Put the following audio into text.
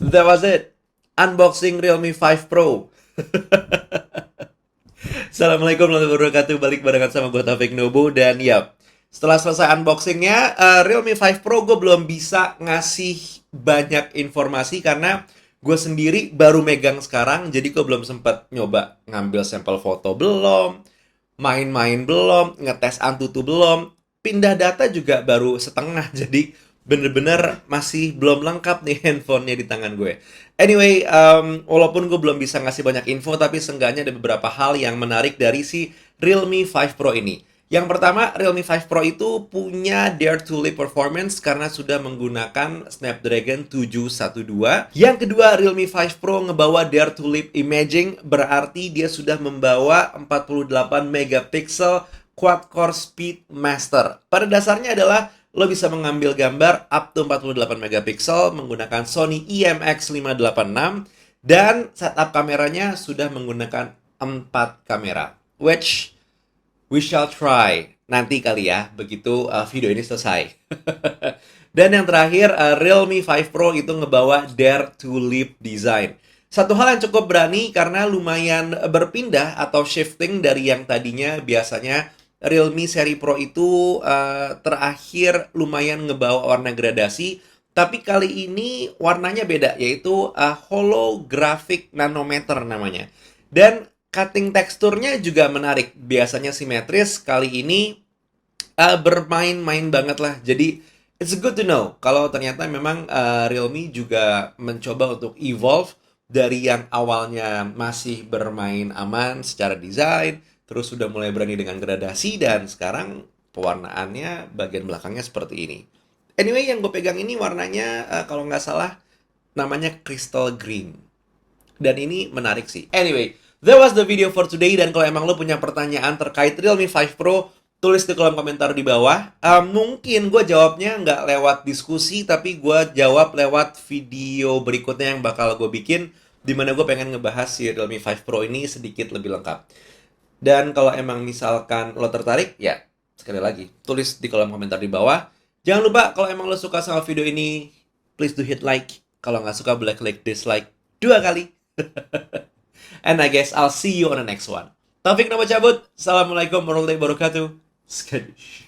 That was it. Unboxing Realme 5 Pro. Assalamualaikum warahmatullahi wabarakatuh. Balik barengan sama gue Taufik Nobo. Dan ya, setelah selesai unboxingnya, Realme 5 Pro gue belum bisa ngasih banyak informasi karena gue sendiri baru megang sekarang. Jadi gue belum sempat nyoba ngambil sampel foto belum, main-main belum, ngetes Antutu belum, pindah data juga baru setengah. Jadi bener-bener masih belum lengkap nih handphonenya di tangan gue. Anyway, walaupun gue belum bisa ngasih banyak info, tapi seenggaknya ada beberapa hal yang menarik dari si Realme 5 Pro ini. Yang pertama, Realme 5 Pro itu punya Dare to Live Performance karena sudah menggunakan Snapdragon 712. Yang kedua, Realme 5 Pro ngebawa Dare to Live Imaging, berarti dia sudah membawa 48 megapiksel quad-core Speed Master. Pada dasarnya adalah lo bisa mengambil gambar up to 48 megapiksel menggunakan Sony IMX586 dan setup kameranya sudah menggunakan 4 kamera. Which we shall try nanti kali ya, begitu video ini selesai. Dan yang terakhir, Realme 5 Pro itu ngebawa Dare to Live design. Satu hal yang cukup berani karena lumayan berpindah atau shifting dari yang tadinya biasanya Realme seri Pro itu terakhir lumayan ngebawa warna gradasi, tapi kali ini warnanya beda, yaitu holographic nanometer namanya. Dan cutting teksturnya juga menarik, biasanya simetris, kali ini bermain-main banget lah. Jadi it's good to know kalau ternyata memang Realme juga mencoba untuk evolve dari yang awalnya masih bermain aman secara desain, terus sudah mulai berani dengan gradasi, dan sekarang pewarnaannya bagian belakangnya seperti ini. Anyway, yang gue pegang ini warnanya kalau nggak salah namanya crystal green. Dan ini menarik sih. Anyway, that was the video for today. Dan kalau emang lo punya pertanyaan terkait Realme 5 Pro, tulis di kolom komentar di bawah. Mungkin gue jawabnya nggak lewat diskusi, tapi gue jawab lewat video berikutnya yang bakal gue bikin, dimana gue pengen ngebahas si Realme 5 Pro ini sedikit lebih lengkap. Dan kalau emang misalkan lo tertarik, ya sekali lagi, tulis di kolom komentar di bawah. Jangan lupa kalau emang lo suka sama video ini, please do hit like. Kalau nggak suka, boleh klik dislike 2 kali. And I guess I'll see you on the next one. Taufik nama cabut. Assalamualaikum warahmatullahi wabarakatuh. Skadoosh.